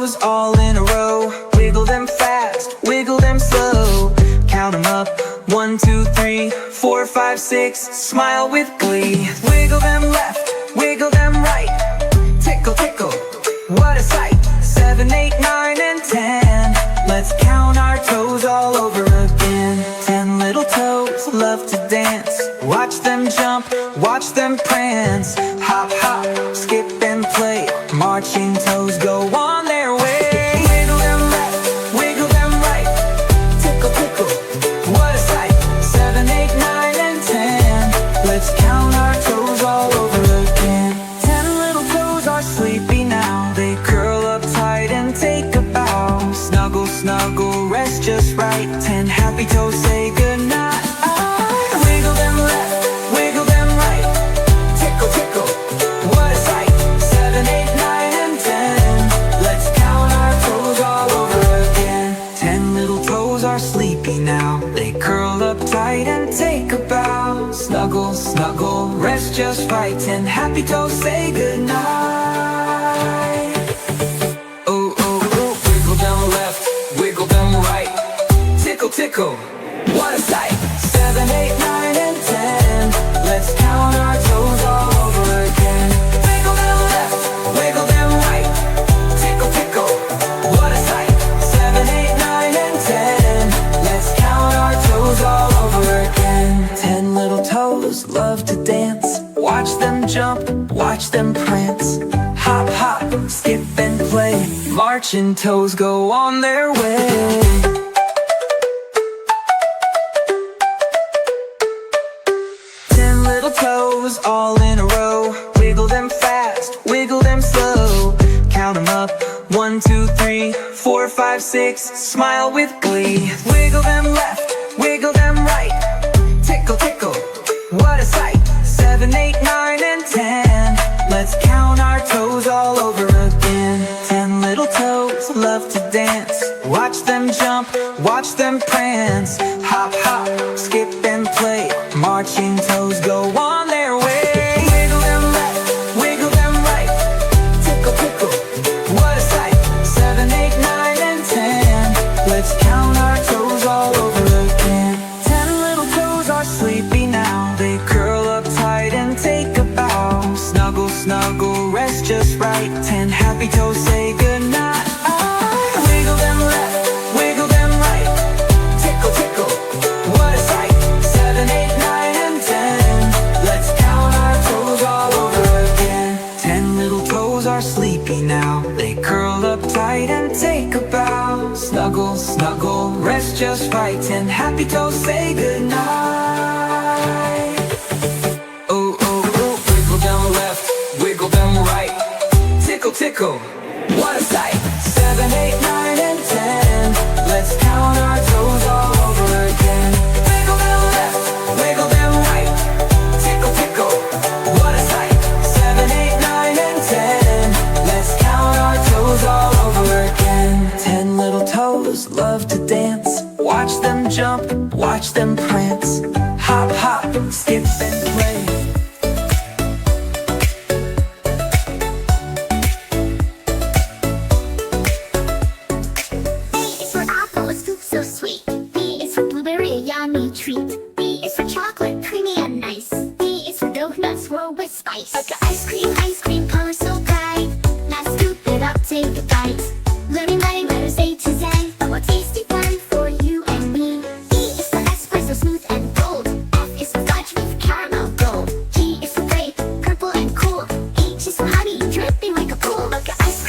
toes all in a row. Wiggle them fast, wiggle them slow. Count them up, 1, 2, 3, 4, 5, 6. Smile with glee. Wiggle them left, wiggle them right. Tickle, tickle, what a sight. 7, 8, 9, and 10. Let's count our toes all over again. 10 little toes love to dance. Watch them jump, watch them prance. Hop, hop, skip and play. Marching toes go on their way. Wiggle them left, wiggle them right. Tickle, tickle, what a sight. 7, 8, 9, and 10. Let's count our toes all over again. 10 little toes are sleepy now. They curl up tight and take a bow. Snuggle, snuggle, rest just right. 10 happy toes say goodnight. Wiggle them left, wiggle them right. Tickle, tickle, what a sight. 7, 8, 9, and 10. Let's count our toes all over again. 10 little toes are sleepy now. They curl up tight and take a bow. Snuggle, snuggle, rest just right. 10 happy toes say goodnight. Oh, oh, oh, wiggle them left, wiggle them right. Tickle, tickle, what a sight. 7, 8, 9, and 10. Let's count our toes all over again. Wiggle them left, wiggle them right. Tickle, tickle, what a sight. 7, 8, 9, and 10. Let's count our toes all over again. 10 little toes love to dance. Watch them jump, watch them prance. Hop, hop, skip and play. Marching toes go on their way. 10 little toes all in a row. Wiggle them fast, wiggle them slow. Count them up, 1, 2, 3, 4, 5, 6. Smile with glee. Wiggle them left, wiggle them right. Tickle, tickle, what a sight. 7, 8, 9, and 10. Let's count our toes all over again. 10 little toes love to dance. Watch them jump, watch them prance. Hop, hop, skip and play. Marching toes go on their way. Wiggle them left, wiggle them right. Tickle, tickle, what a sight. 7, 8, 9, and 10. Let's count our toes all over again. 10 little toes are sleepy now. They curl up tight and take a bow. Snuggle, snuggle, rest just right. 10 happy toes say goodnight. Wiggle them left, wiggle them right. Tickle, tickle, what a sight. 7, 8, 9, and 10. Let's count our toes all over again. 10 little toes are sleepy now. They curl up tight and take a bow. Snuggle, snuggle, rest just right. 10 happy toes say goodnight. Oh, oh, oh, wiggle them left, wiggle them right. Tickle, tickle, what a sight. 7, 8, 9, and 10. Let's count our toes all over again. Wiggle them left, wiggle them right. Tickle, tickle, what a sight. 7, 8, 9, and 10. Let's count our toes all over again. 10 little toes love to dance. Watch them jump, watch them prance. Hop, hop, skip and play. Treat. B is for chocolate, creamy and nice. D is for donuts, rolled with spice. Like ice cream, color so bright. Now scoop it up, take a bite. Learning my letters A to Z. A tasty fun for you and me. E is for espresso, smooth and bold. F is for fudge with caramel gold. G is for grape, purple and cool. H is for honey, dripping like a pool. Look at ice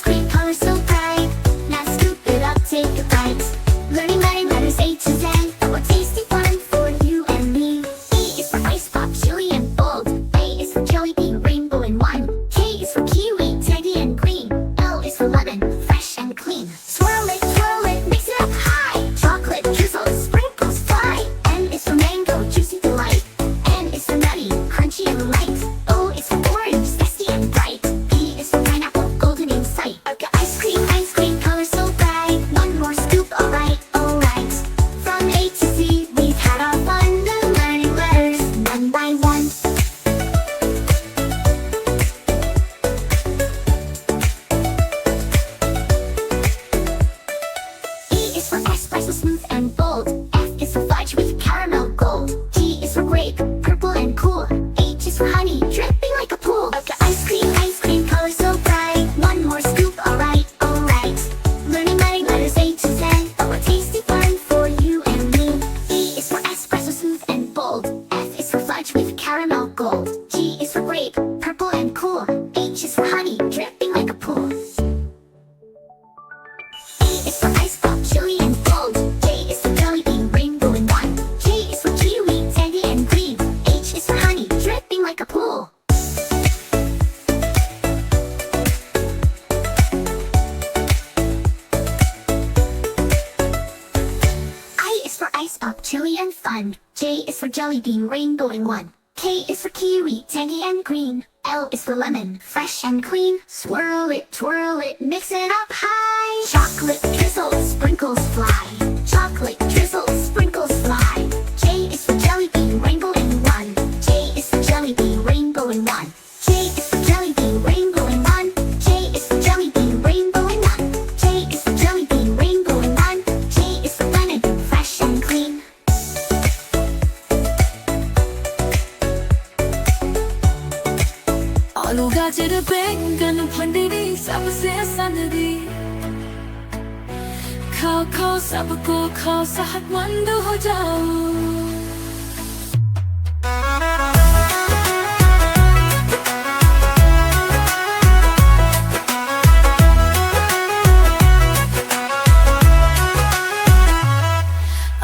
cream, color so bright. Now scoop it up, take a bite. Learning my letters A to Z. A tasty fun for you and me. E is for ice pop, chili and bold. A is for jelly bean, up, chilly and fun. J is for jelly bean, rainbow in one. K is for kiwi, tangy and green. L is for lemon, fresh and clean. Swirl it, twirl it, mix it up high. Chocolate drizzles, sprinkles fly. Chocolate drizzles, sprinkles fly. J is for jelly bean, rainbow in one. J is for jelly bean, rainbow in one. J is for jelly bean, rainbow in one. J is for jelly bean, rainbow in one. J is for jelly bean, rainbow in one. J is for lemon, fresh and clean. आलू गाजर बैंगन भिंडी सबसे सनदी खाओ खाओ सबको खाओ सेहतमंद हो जाओ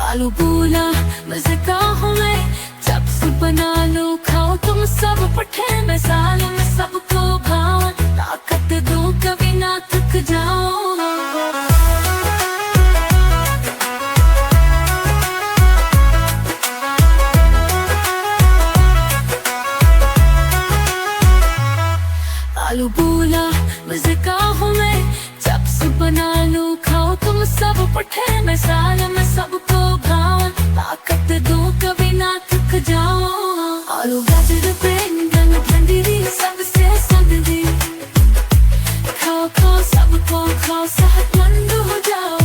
आलू पूला मजे का हूँ मैं चिप्स बना लो खाओ तुम सब पठे में साल में सबको भाव ताकत दो कभी ना थक जाओ आलू पूला मजे का हूँ मैं चिप्स बना लो खाओ तुम सब पठे में साल में सबको भाव ताकत दो कभी ना थक जाओ आलू गाजर बैंगन भिंडी सबसे सनदी खाओ खाओ सबको खाओ सेहतमंद हो जाओ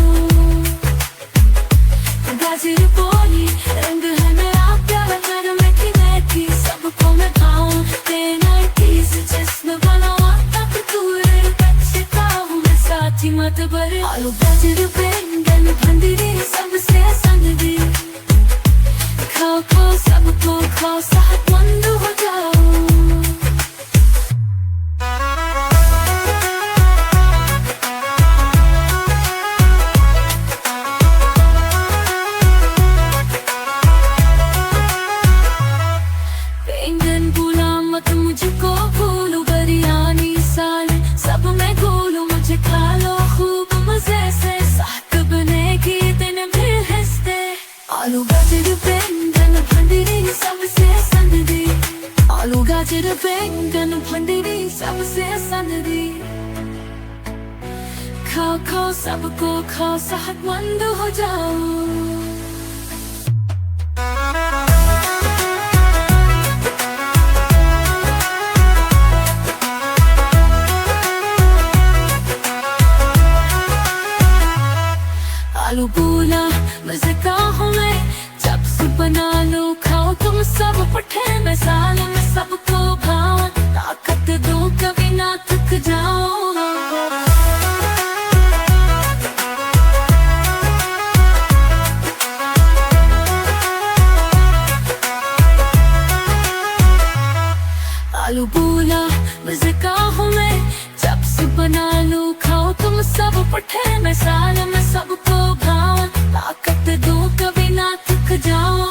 गाजर बोली रंग है मेरा प्यारा कर मैठी मैठी सबको मैं खाऊं देना चीज जिसमें बनाओ ताकतूर बच्चे का हूँ मैं साथी मत भरे आलू गाजर बैंगन भिंडी सबसे सनदी खाओ खाओ सबको खाओ सेहतमंद हो जाओ बैंगन भूला मत मुझको भूलो बिरयानी साल सब मैं गोलू मुझे खा लो खूब मजे से साथ बनेगी दिन भी हंसते आलू गाजर बैंगन भिंडी सबसे सनदी आलू गाजर बैंगन भिंडी सबसे सनदी खाओ खाओ सबको खाओ सेहतमंद हो जाओ आलू पूला मजे का हूँ मैं चिप्स बना लो खाओ तुम सब पठे में साल में सबको भाव ताकत दो कभी ना थक जाओ आलू पूला मजे का हूँ मैं चिप्स बना लो खाओ तुम सब पठे में साल में सबको भाव ताकत दो कभी ना थक जाओ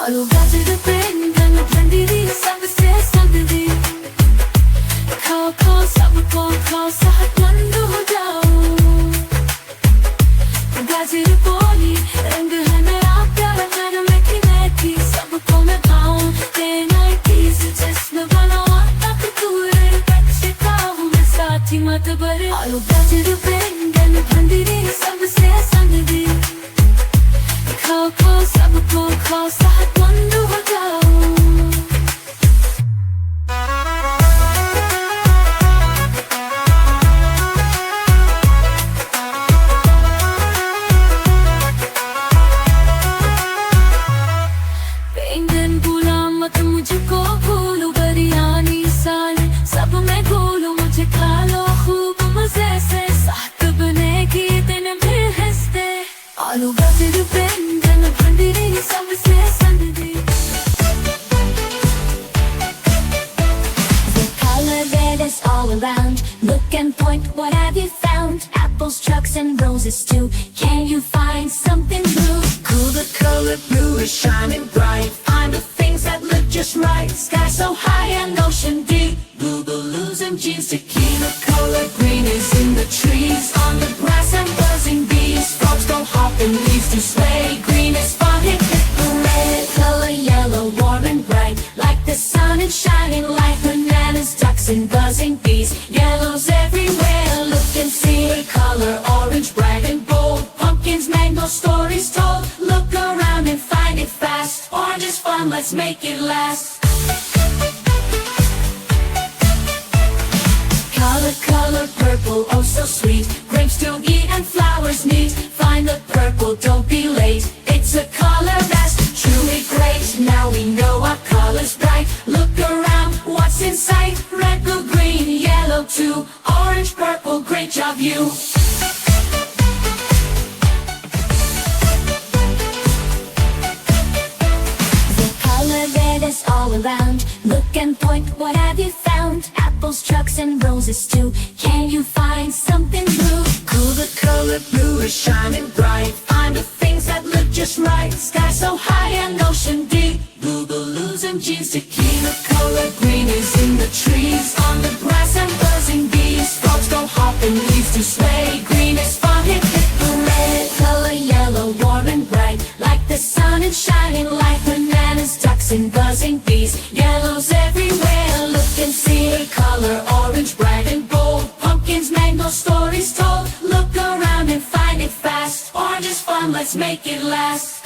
आलू गाजर बैंगन भिंडी सबसे सनदी खाओ खाओ सबको खाओ सेहतमंद हो जाओ गाजर बोली रंग है मेरा प्यारा कर मैठी मैठी सबको मैं खाऊं देना चीज जिसमें बनाओ ताकतूर बच्चे का हूँ मैं साथी मत भरे आलू गाजर बैंगन भिंडी सबसे सनदी खाओ खाओ सबको खाओ सेहतमंद हो जाओ बैंगन भूला मत मुझको भूलो बिरयानी साल सब मैं गोलू मुझे खा लो खूब मजे से साथ बनेगी दिन भी हंसते आलू गाजर बैंगन भिंडी सबसे सनदी The color red is all around. Look and point, what have you found? Apples, trucks, and roses too. Can you find something blue? Cool, the color blue is shining bright. Find the things that look just right. Sky so high and ocean deep. Blue balloons and jeans to keep. The color green is in the trees. On the grass and buzzing bees. Frogs go hopping, leaves to sway. Green is fun fun, let's make it last. Color, color, purple, oh so sweet. Grapes to eat and flowers neat. Find the purple, don't be late. It's a color that's truly great. Now we know our color's bright. Look around, what's in sight? Red, blue, green, yellow too. Orange, purple, great job you. The color red is all around. Look and point, what have you found? Apples, trucks, and roses too. Can you find something blue? Cool, the color blue is shining bright. Find the things that look just right. Sky so high and ocean deep. Blue balloons and jeans to keep. The color green is in the trees. On the grass and buzzing bees. Frogs go hopping, leaves to sway. Green is fun, hit the red. Color yellow, warm and bright. Like the sun and shining light. Bananas, ducks, and buzzing bees. Yellow's everywhere, look and see. Color orange, bright and bold. Pumpkins, mango, stories told. Look around and find it fast. Orange is fun, let's make it last.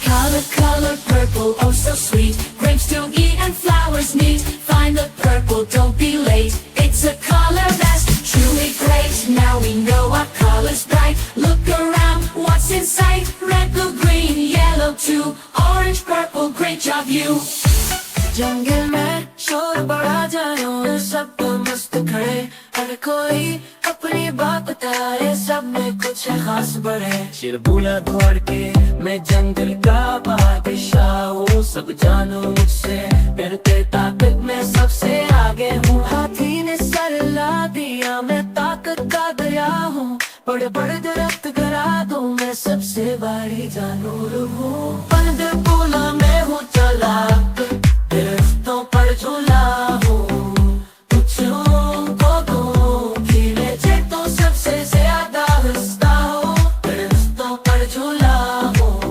Color, color, purple, oh so sweet. Grapes to eat and flowers neat. Find the purple, don't be late. It's a color that's truly great. Now we know our color's bright. Look around, what's in sight? Red, blue, green, yellow too. Orange, purple, great job you. जंगल में शोर बढ़ा जाए सब मस्त खड़े हर कोई अपनी बात बताए सब में कुछ है खास बढ़े शेर बोला दौड़ के मैं जंगल का बादशाह हूँ सब जानो मुझसे डरते ताकत में सबसे आगे हूँ हाथी ने सर ला दिया मैं ताकत का दरिया हूँ बड़े बड़े दरख्त गिरा दूँ मैं सबसे बड़ी जानवर हूँ बंदर बोला मैं हूँ चालाक दरख्तों पर झूला हूँ कुछों को दूँ खिले तो सबसे ज्यादा हंसता हूँ दरख्तों पर झूला हूँ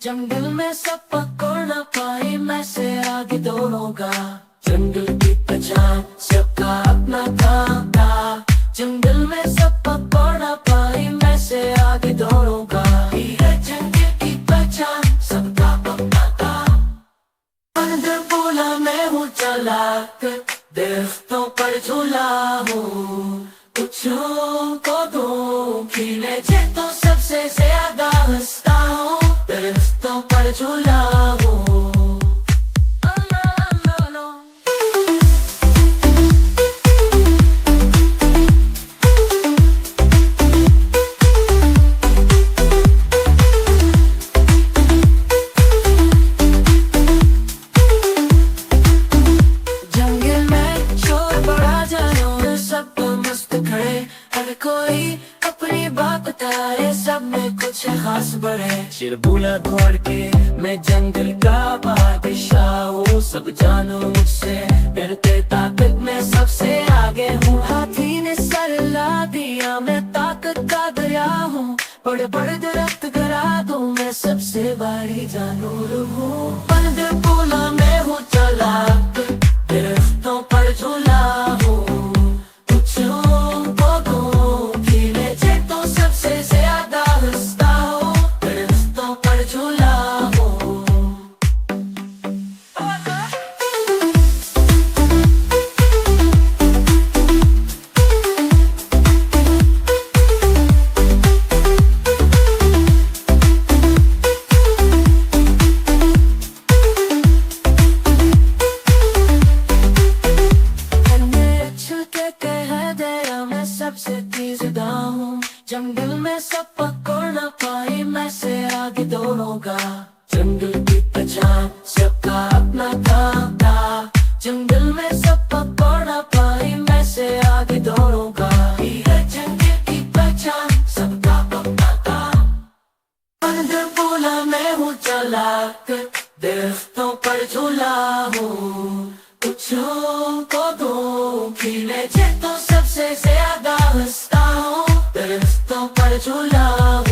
जंगल में सब पकड़ ना पाए मैं से आगे दौड़ूंगा जंगल की पहचान सबका अपना काम था जंगल में सब पकड़ ना पाए मैं से आगे दौड़ूंगा ये जंगल की पहचान सबका अपना काम बंदर बोला मैं हूँ चालाक दरख्तों पर झूला हूँ कुछों को दूँ खिले तो सबसे ज्यादा हंसता हूँ दरख्तों पर झूला हूँ जंगल में शोर बढ़ा जाए सब मस्त खड़े हर कोई अपनी बात बताए सब में कुछ खास बढ़े शेर बोला दौड़ के मैं जंगल का बादशाह हूँ सब जानो मुझसे डरते ताकत में सबसे आगे हूँ हाथी ने सर ला दिया मैं ताकत का दरिया हूँ बड़े बड़े दरख्त गिरा दूँ मैं सबसे बड़ी जानवर हूँ बंदर बोला मैं हूँ चालाक दरख्तों पर झूला हूँ जंगल में सब पकड़ ना पाए मैं से आगे दौड़ूंगा जंगल की पहचान सबका अपना काम था जंगल में सब पकड़ ना पाए मैं से आगे दौड़ूंगा ये जंगल की पहचान सबका अपना काम बंदर बोला मैं हूँ चालाक दरख्तों पर झूला हूँ बच्चों को दो खिले तो सबसे ज्यादा हंसता हूँ, रिश्तों पर झूला